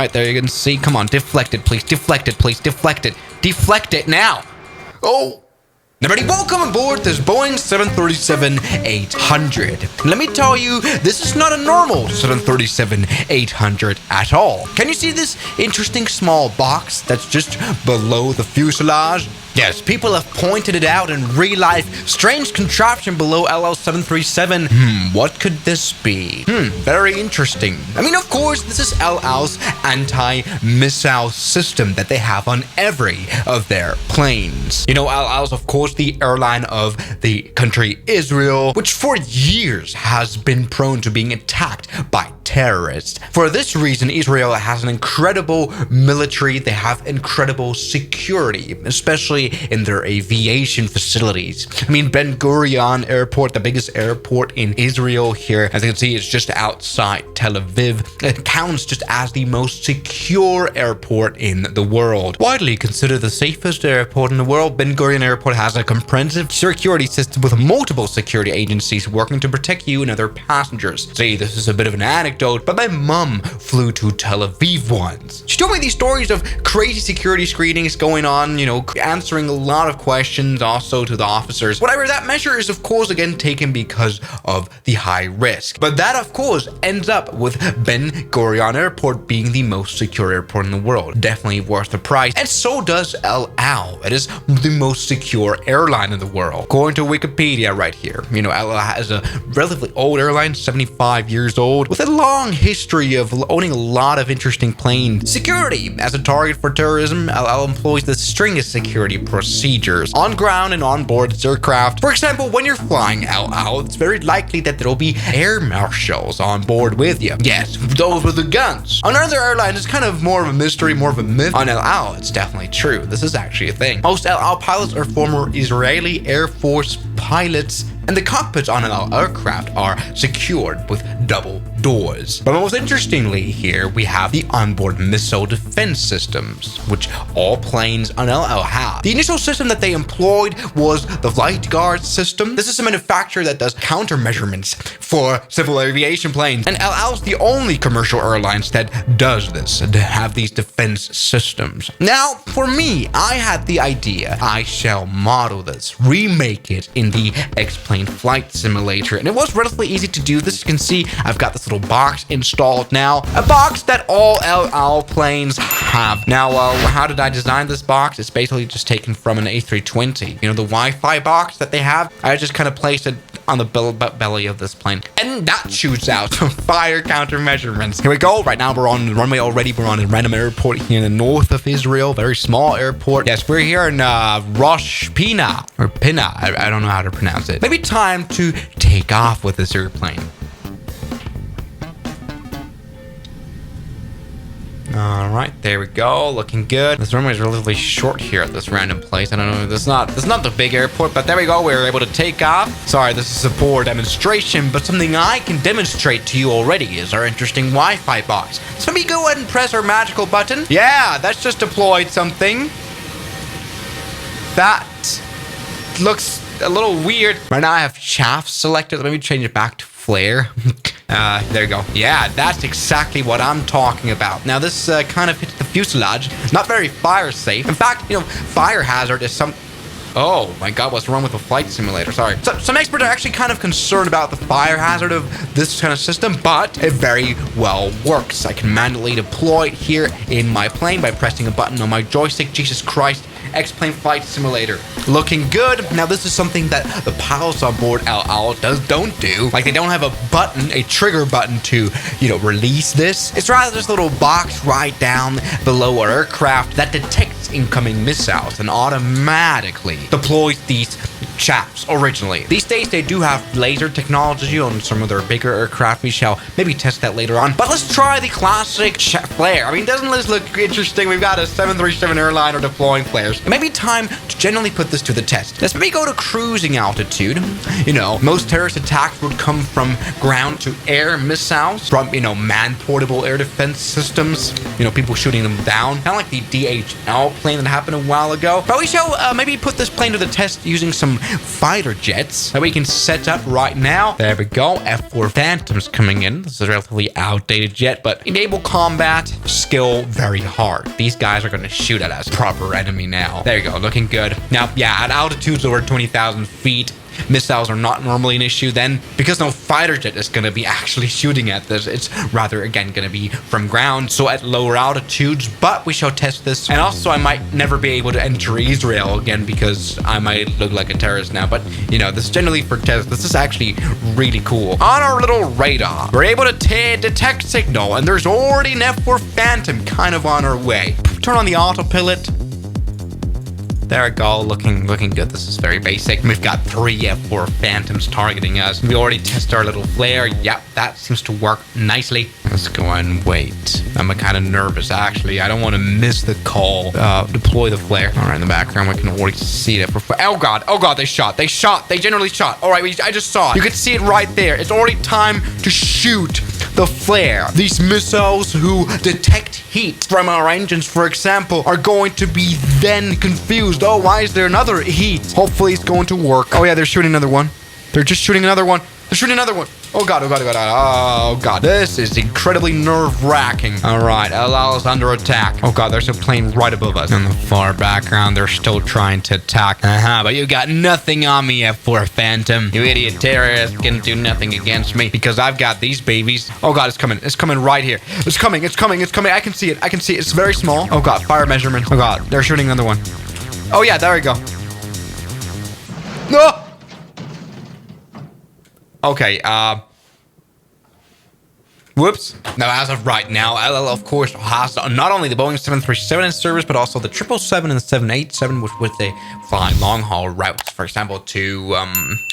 right, there you can see. Come on, deflect it, please. Deflect it, please. Deflect it. Deflect it now. Oh. Everybody, welcome aboard this Boeing 737-800. Let me tell you, this is not a normal 737-800 at all. Can you see this interesting small box that's just below the fuselage? Yes, people have pointed it out in real life. Strange contraption below LL737. What could this be? Very interesting. I mean, of course, this is LL's anti-missile system that they have on every of their planes. You know, LL's, of course, the airline of the country Israel, which for years has been prone to being attacked by terrorists. For this reason, Israel has an incredible military. They have incredible security, especially in their aviation facilities. I mean, Ben Gurion Airport, the biggest airport in Israel here, as you can see, it's just outside Tel Aviv. It counts just as the most secure airport in the world. Widely considered the safest airport in the world, Ben Gurion Airport has a comprehensive security system with multiple security agencies working to protect you and other passengers. See, this is a bit of an anecdote, but my mum flew to Tel Aviv once. She told me these stories of crazy security screenings going on, you know, answering a lot of questions also to the officers. Whatever, that measure is of course again taken because of the high risk. But that of course ends up with Ben Gurion Airport being the most secure airport in the world. Definitely worth the price. And so does El Al. It is the most secure airline in the world. According to Wikipedia right here, you know, El Al is a relatively old airline, 75 years old, with a long history of owning a lot of interesting planes. Security. As a target for terrorism, El Al employs the string of security procedures on ground and on board its aircraft. For example, when you're flying El Al, it's very likely that there will be air marshals on board with you. Yes, those with the guns. On other airlines, it's kind of more of a mystery, more of a myth. On El Al, it's definitely true. This is actually a thing. Most El Al pilots are former Israeli Air Force pilots, and the cockpits on an aircraft are secured with double doors. But most interestingly here, we have the onboard missile defense systems, which all planes on El Al have. The initial system that they employed was the Flight Guard system. This is a manufacturer that does countermeasurements for civil aviation planes, and El Al's the only commercial airlines that does this and have these defense systems. Now, for me, I had the idea I shall model this, remake it in the X-Plane Flight Simulator, and it was relatively easy to do this. You can see I've got this little box installed now, a box that all El Al planes have. Now, how did I design this box? It's basically just taken from an A320. You know, the Wi-Fi box that they have? I just kind of placed it on the belly of this plane, and that shoots out fire counter measurements. Here we go. Right now we're on the runway already. We're on a random airport here in the north of Israel, very small airport. Yes, we're here in Rosh Pina, or Pina. I don't know how to pronounce it. Maybe time to take off with this airplane. All right, there we go. Looking good. This runway is relatively short here at this random place. I don't know. This is not the big airport, but there we go. We were able to take off. Sorry, this is a poor demonstration, but something I can demonstrate to you already is our interesting Wi-Fi box. So let me go ahead and press our magical button. Yeah, that's just deployed something. That looks a little weird. Right now I have chaff selected. Let me change it back to flare. There you go. Yeah, that's exactly what I'm talking about. Now, this kind of hits the fuselage. Not very fire safe. In fact, you know, fire hazard is some... Oh my god, what's wrong with the flight simulator? Sorry. So, some experts are actually kind of concerned about the fire hazard of this kind of system, but it very well works. I can manually deploy it here in my plane by pressing a button on my joystick. Jesus Christ. X-Plane Flight Simulator. Looking good. Now, this is something that the pilots on board El Al don't do. Like, they don't have a button, a trigger button to, you know, release this. It's rather this little box right down below our aircraft that detects incoming missiles and automatically deploys these chaps originally. These days, they do have laser technology on some of their bigger aircraft. We shall maybe test that later on. But let's try the classic flare. I mean, doesn't this look interesting? We've got a 737 airliner deploying flares. It may be time to generally put this to the test. Let's maybe go to cruising altitude. You know, most terrorist attacks would come from ground to air missiles, from, you know, man-portable air defense systems. You know, people shooting them down. Kind of like the DHL plane that happened a while ago. But we shall maybe put this plane to the test using some fighter jets that we can set up right now. There we go. F4 Phantoms coming in. This is a relatively outdated jet, but enable combat, skill very hard. These guys are going to shoot at us. Proper enemy now. There you go. Looking good. Now, yeah, at altitudes over 20,000 feet, missiles are not normally an issue then, because no fighter jet is going to be actually shooting at this. It's rather, again, going to be from ground, so at lower altitudes, but we shall test this. And also, I might never be able to enter Israel again because I might look like a terrorist now, but, you know, this is generally for tests. This is actually really cool. On our little radar, we're able to detect signal, and there's already an F4 Phantom kind of on our way. Turn on the autopilot. There we go, looking good. This is very basic. We've got 3 F4 Phantoms targeting us. We already tested our little flare. Yep, that seems to work nicely. Let's go and wait. I'm kind of nervous, actually. I don't want to miss the call. Deploy the flare. All right, in the background, we can already see it. Oh God, they shot. They generally shot. All right, I just saw it. You can see it right there. It's already time to shoot the flare. These missiles who detect heat from our engines, for example, are going to be then confused. Oh, why is there another heat? Hopefully it's going to work. Oh yeah, they're shooting another one. They're just shooting another one. They're shooting another one. Oh God. Oh God. This is incredibly nerve-wracking. All right, LL is under attack. Oh God, there's a plane right above us. In the far background, they're still trying to attack. But you got nothing on me, F4 Phantom. You idiot terrorist can do nothing against me because I've got these babies. Oh God, it's coming. It's coming right here. It's coming. I can see it. It's very small. Oh God, fire measurement. Oh God, they're shooting another one. Oh yeah, there we go. No! Okay, whoops. Now, as of right now, LL, of course, has not only the Boeing 737 in service, but also the 777 and the 787, which with the flying long-haul routes, for example, to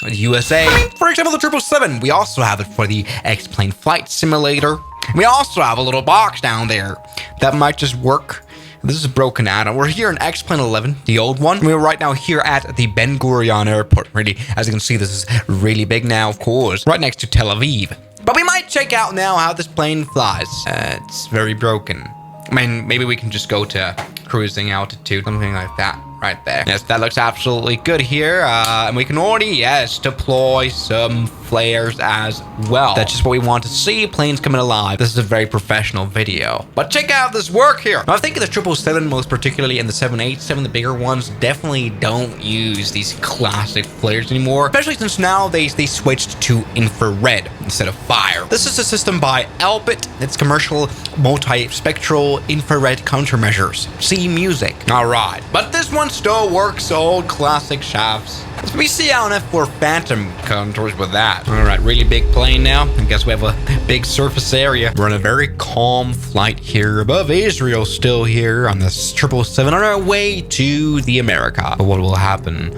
USA. I mean, for example, the 777. We also have it for the X-Plane Flight Simulator. We also have a little box down there that might just work. This is broken out. We're here in X-Plane 11, the old one. We're right now here at the Ben Gurion Airport. Really, as you can see, this is really big now, of course. Right next to Tel Aviv. But we might check out now how this plane flies. It's very broken. I mean, maybe we can just go to cruising altitude, something like that. Right there. Yes, that looks absolutely good here. And we can already, yes, deploy some flares as well. That's just what we want to see. Planes coming alive. This is a very professional video. But check out this work here. Now, I think the 777, most particularly, and the 787, the bigger ones, definitely don't use these classic flares anymore. Especially since now they switched to infrared instead of fire. This is a system by Elbit. It's commercial multi-spectral infrared countermeasures. See music. All right. But this one still works, old classic shafts. Let me see how an F4 Phantom contours with that. All right, really big plane now. I guess we have a big surface area. We're on a very calm flight here above Israel, still here on this 777 on our way to the America. But what will happen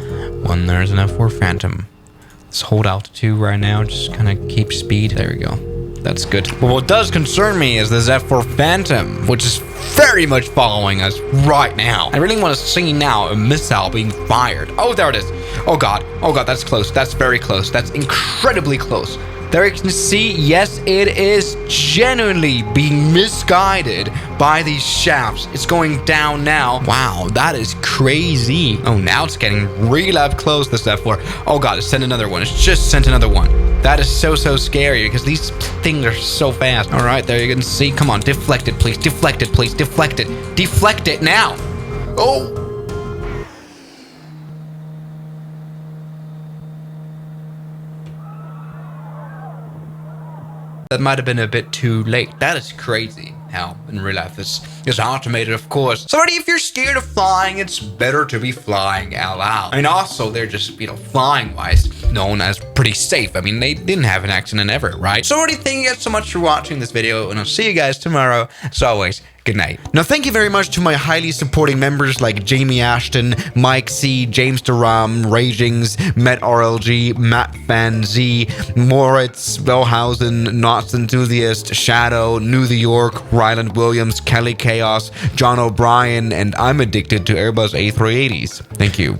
when there's an F4 Phantom? Let's hold altitude right now, just kind of keep speed. There we go. That's good. But what does concern me is this F4 Phantom, which is very much following us right now. I really want to see now a missile being fired. Oh, there it is. Oh God, that's close. That's very close. That's incredibly close. There you can see, yes, it is genuinely being misguided by these shafts. It's going down now. Wow, that is crazy. Oh, now it's getting real up close, this F4. Oh God, it sent another one. It's just sent another one. That is so scary because these things are so fast. All right, there you can see. Come on, deflect it, please. Deflect it, please. Deflect it. Deflect it now. Oh. That might have been a bit too late. That is crazy how in real life this is automated, of course. So if you're scared of flying, it's better to be flying out loud. I mean, also, they're just, flying-wise known as pretty safe. I mean, they didn't have an accident ever, right? So already thank you guys so much for watching this video, and I'll see you guys tomorrow. As always, good night. Now, thank you very much to my highly supporting members like Jamie Ashton, Mike C, James Duram, Ragings, Met RLG, Matt Fan Z, Moritz, Bellhausen, Knots Enthusiast, Shadow, New York, Ryland Williams, Kelly Chaos, John O'Brien, and I'm addicted to Airbus A380s. Thank you.